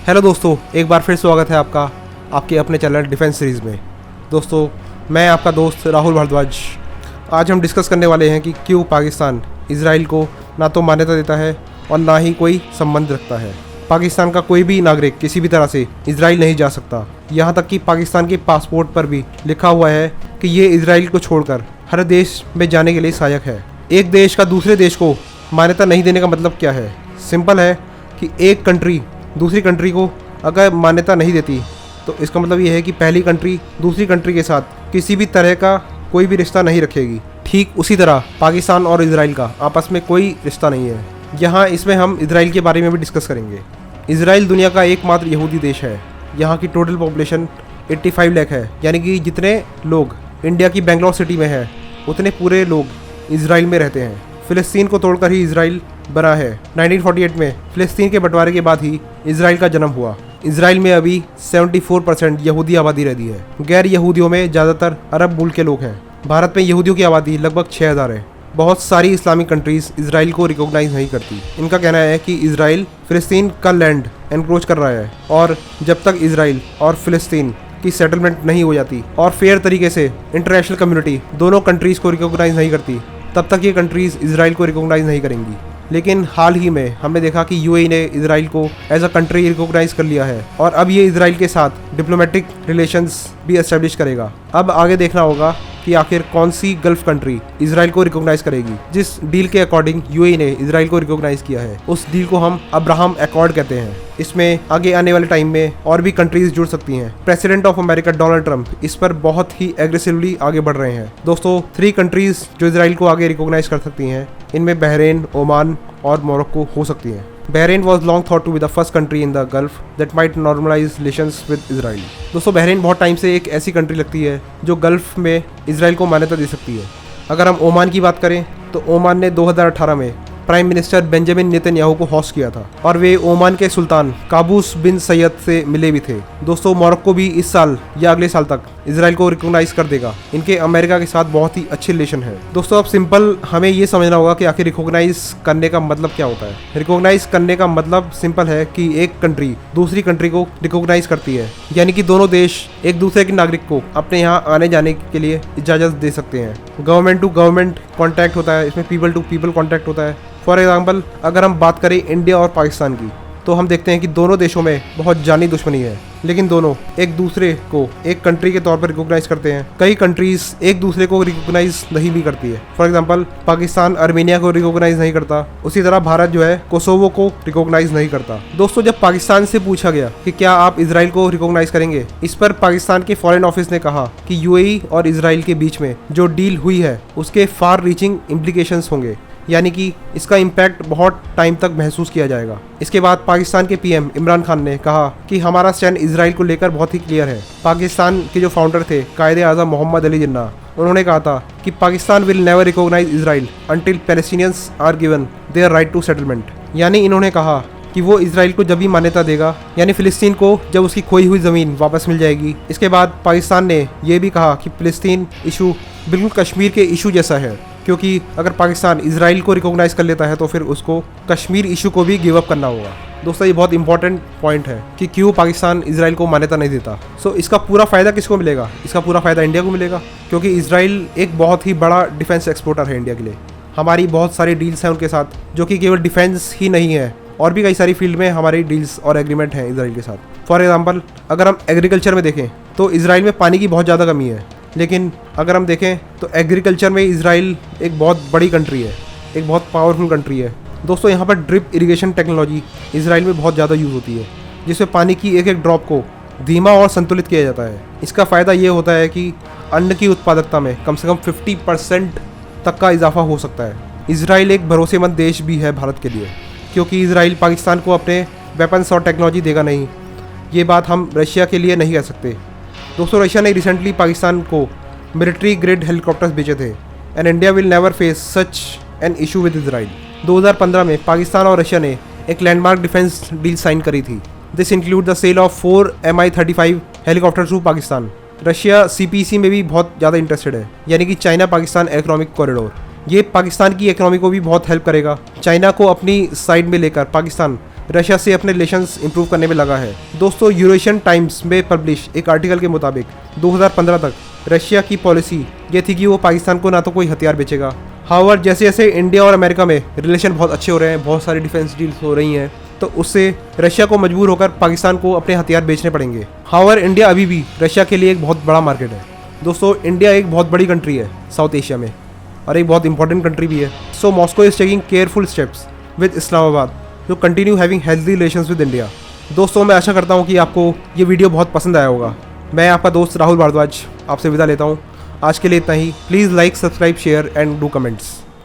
Hello दोस्तों, एक बार फिर स्वागत है आपका आपके अपने चैनल डिफेंस सीरीज़ में। दोस्तों, मैं आपका दोस्त राहुल भारद्वाज। आज हम डिस्कस करने वाले हैं कि क्यों पाकिस्तान इसराइल को ना तो मान्यता देता है और ना ही कोई संबंध रखता है। पाकिस्तान का कोई भी नागरिक किसी भी तरह से इसराइल नहीं जा सकता। यहाँ तक कि पाकिस्तान के पासपोर्ट पर भी लिखा हुआ है कि ये इसराइल को छोड़कर हर देश में जाने के लिए सहायक है। एक देश का दूसरे देश को मान्यता नहीं देने का मतलब क्या है? सिंपल है कि एक कंट्री दूसरी कंट्री को अगर मान्यता नहीं देती तो इसका मतलब ये है कि पहली कंट्री दूसरी कंट्री के साथ किसी भी तरह का कोई भी रिश्ता नहीं रखेगी। ठीक उसी तरह पाकिस्तान और इसराइल का आपस में कोई रिश्ता नहीं है। यहाँ इसमें हम इसराइल के बारे में भी डिस्कस करेंगे। इसराइल दुनिया का एकमात्र यहूदी देश है। यहाँ की टोटल पॉपुलेशन 85 लाख है, यानी कि जितने लोग इंडिया की बेंगलोर सिटी में है उतने पूरे लोग इसराइल में रहते हैं। फ़िलिस्तीन को तोड़कर ही इसराइल बना है। 1948 में फ़िलिस्तीन के बंटवारे के बाद ही इसराइल का जन्म हुआ। इसराइल में अभी 74% यहूदी आबादी रहती है। गैर यहूदियों में ज़्यादातर अरब मूल के लोग हैं। भारत में यहूदियों की आबादी लगभग 6000 है। बहुत सारी इस्लामिक कंट्रीज़ इसराइल को रिकॉग्नाइज नहीं करती। इनका कहना है कि इसराइल फ़िलिस्तीन का लैंड एनक्रोच कर रहा है और जब तक इसराइल और फ़िलिस्तीन की सेटलमेंट नहीं हो जाती और फेयर तरीके से इंटरनेशनल कम्युनिटी दोनों कंट्रीज़ को रिकॉग्नाइज नहीं करती, तब तक ये कंट्रीज़ इसराइल को रिकॉग्नाइज नहीं करेंगी। लेकिन हाल ही में हमने देखा कि यूएई ने इसराइल को एज अ कंट्री रिकॉग्नाइज कर लिया है और अब ये इसराइल के साथ डिप्लोमेटिक रिलेशंस भी एस्टेब्लिश करेगा। अब आगे देखना होगा कि आखिर कौन सी गल्फ कंट्री इसराइल को रिकॉग्नाइज करेगी। जिस डील के अकॉर्डिंग यूएई ने इसराइल को रिकॉग्नाइज किया है उस डील को हम अब्राहम अकॉर्ड कहते हैं। इसमें आगे आने वाले टाइम में और भी कंट्रीज जुड़ सकती हैं। President of America Donald Trump इस पर बहुत ही एग्रेसिवली आगे बढ़ रहे हैं। दोस्तों, 3 कंट्रीज जो इसराइल को आगे रिकॉग्नाइज कर सकती हैं, इनमें बहरीन, ओमान और मोरक्को हो सकती हैं। Bahrain was long thought to be the first country in the Gulf that might normalize relations with Israel। दोस्तों, बहरीन बहुत टाइम से एक ऐसी कंट्री लगती है जो गल्फ में इसराइल को मान्यता दे सकती है। अगर हम ओमान की बात करें तो ओमान ने 2018 में प्राइम मिनिस्टर बेंजामिन नेतन्याहू को होस्ट किया था और वे ओमान के सुल्तान काबूस बिन सैयद से मिले भी थे। दोस्तों, मोरक्को भी इस साल या अगले साल तक इसराइल को रिकॉग्नाइज कर देगा। इनके अमेरिका के साथ बहुत ही अच्छे रिलेशन है। दोस्तों, अब सिंपल हमें ये समझना होगा कि आखिर रिकॉग्नाइज करने का मतलब क्या होता है। रिकॉग्नाइज करने का मतलब सिंपल है कि एक कंट्री दूसरी कंट्री को रिकॉग्नाइज करती है, यानी कि दोनों देश एक दूसरे के नागरिक को अपने यहाँ आने जाने के लिए इजाज़त दे सकते हैं। गवर्नमेंट टू गवर्नमेंट कॉन्टैक्ट होता है, इसमें पीपल टू पीपल कॉन्टैक्ट होता है। फॉर एग्जाम्पल, अगर हम बात करें इंडिया और पाकिस्तान की तो हम देखते हैं कि दोनों देशों में बहुत जानी दुश्मनी है, लेकिन दोनों एक दूसरे को एक कंट्री के तौर पर रिकॉग्नाइज करते हैं। कई कंट्रीज एक दूसरे को रिकॉग्नाइज नहीं भी करती है। फॉर एग्जांपल, पाकिस्तान अर्मेनिया को रिकॉग्नाइज नहीं करता, उसी तरह भारत जो है कोसोवो को रिकॉग्नाइज नहीं करता। दोस्तों, जब पाकिस्तान से पूछा गया कि क्या आप इसराइल को रिकॉग्नाइज करेंगे, इस पर पाकिस्तान के फॉरेन ऑफिस ने कहा कि यूएई और इसराइल के बीच में जो डील हुई है उसके फार रीचिंग इम्प्लीकेशंस होंगे, यानी कि इसका इम्पैक्ट बहुत टाइम तक महसूस किया जाएगा। इसके बाद पाकिस्तान के पीएम इमरान खान ने कहा कि हमारा स्टैंड इसराइल को लेकर बहुत ही क्लियर है। पाकिस्तान के जो फाउंडर थे कायदे आज़म मोहम्मद अली जिन्ना, उन्होंने कहा था कि Pakistan will never recognise Israel until Palestinians are given their right to settlement. यानी इन्होंने कहा कि वो इसराइल को जब भी मान्यता देगा, यानी फ़िलिस्तीन को जब उसकी खोई हुई ज़मीन वापस मिल जाएगी। इसके बाद पाकिस्तान ने ये भी कहा कि फ़िलिस्तीन इशू बिल्कुल कश्मीर के इशू जैसा है, क्योंकि अगर पाकिस्तान इसराइल को रिकॉग्नाइज कर लेता है तो फिर उसको कश्मीर इशू को भी गिव अप करना होगा। दोस्तों, ये बहुत इंपॉर्टेंट पॉइंट है कि क्यों पाकिस्तान इसराइल को मान्यता नहीं देता। इसका पूरा फ़ायदा किसको मिलेगा? इसका पूरा फ़ायदा इंडिया को मिलेगा, क्योंकि इसराइल एक बहुत ही बड़ा डिफेंस एक्सपोर्टर है इंडिया के लिए। हमारी बहुत सारी डील्स हैं उनके साथ, जो कि केवल डिफेंस ही नहीं है, और भी कई सारी फील्ड में हमारी डील्स और एग्रीमेंट हैं इसराइल के साथ। फॉर एग्जांपल, अगर हम एग्रीकल्चर में देखें तो इसराइल में पानी की बहुत ज़्यादा कमी है, लेकिन अगर हम देखें तो एग्रीकल्चर में इसराइल एक बहुत बड़ी कंट्री है, एक बहुत पावरफुल कंट्री है। दोस्तों, यहाँ पर ड्रिप इरिगेशन टेक्नोलॉजी इसराइल में बहुत ज़्यादा यूज़ होती है, जिसमें पानी की एक एक ड्रॉप को धीमा और संतुलित किया जाता है। इसका फ़ायदा ये होता है कि अन्न की उत्पादकता में कम से कम 50% तक का इजाफा हो सकता है। इसराइल एक भरोसेमंद देश भी है भारत के लिए, क्योंकि इसराइल पाकिस्तान को अपने वेपन्स और टेक्नोलॉजी देगा नहीं। ये बात हम रशिया के लिए नहीं कह सकते। दोस्तों, रशिया ने रिसेंटली पाकिस्तान को मिलिट्री ग्रेड हेलीकॉप्टर्स बेचे थे, and India will never face such an issue with Israel. 2015 में पाकिस्तान और रशिया ने एक लैंडमार्क डिफेंस डील साइन करी थी। This include the sale of 4 Mi-35 helicopters to Pakistan. Russia CPEC में भी बहुत ज़्यादा इंटरेस्टेड है, यानी कि चाइना पाकिस्तान इकोनॉमिक कॉरिडोर। ये पाकिस्तान की इकोनॉमी को भी बहुत हेल्प करेगा। चाइना को अपनी साइड में लेकर पाकिस्तान रशिया से अपने रिलेशंस इंप्रूव करने में लगा है। दोस्तों, यूरेशियन टाइम्स में पब्लिश एक आर्टिकल के मुताबिक 2015 तक रशिया की पॉलिसी ये थी कि वो पाकिस्तान को ना तो कोई हथियार बेचेगा। हावर जैसे जैसे इंडिया और अमेरिका में रिलेशन बहुत अच्छे हो रहे हैं, बहुत सारी डिफेंस डील्स हो रही हैं, तो उससे रशिया को मजबूर होकर पाकिस्तान को अपने हथियार बेचने पड़ेंगे। हावर इंडिया अभी भी रशिया के लिए एक बहुत बड़ा मार्केट है। दोस्तों, इंडिया एक बहुत बड़ी कंट्री है साउथ एशिया में और एक बहुत इंपॉर्टेंट कंट्री भी है। So Moscow is taking careful steps with Islamabad to continue having healthy relations with India. दोस्तों, मैं आशा करता हूँ कि आपको ये वीडियो बहुत पसंद आया होगा। मैं आपका दोस्त राहुल भारद्वाज आपसे विदा लेता हूँ। आज के लिए इतना ही। Please like, subscribe, share and do comments.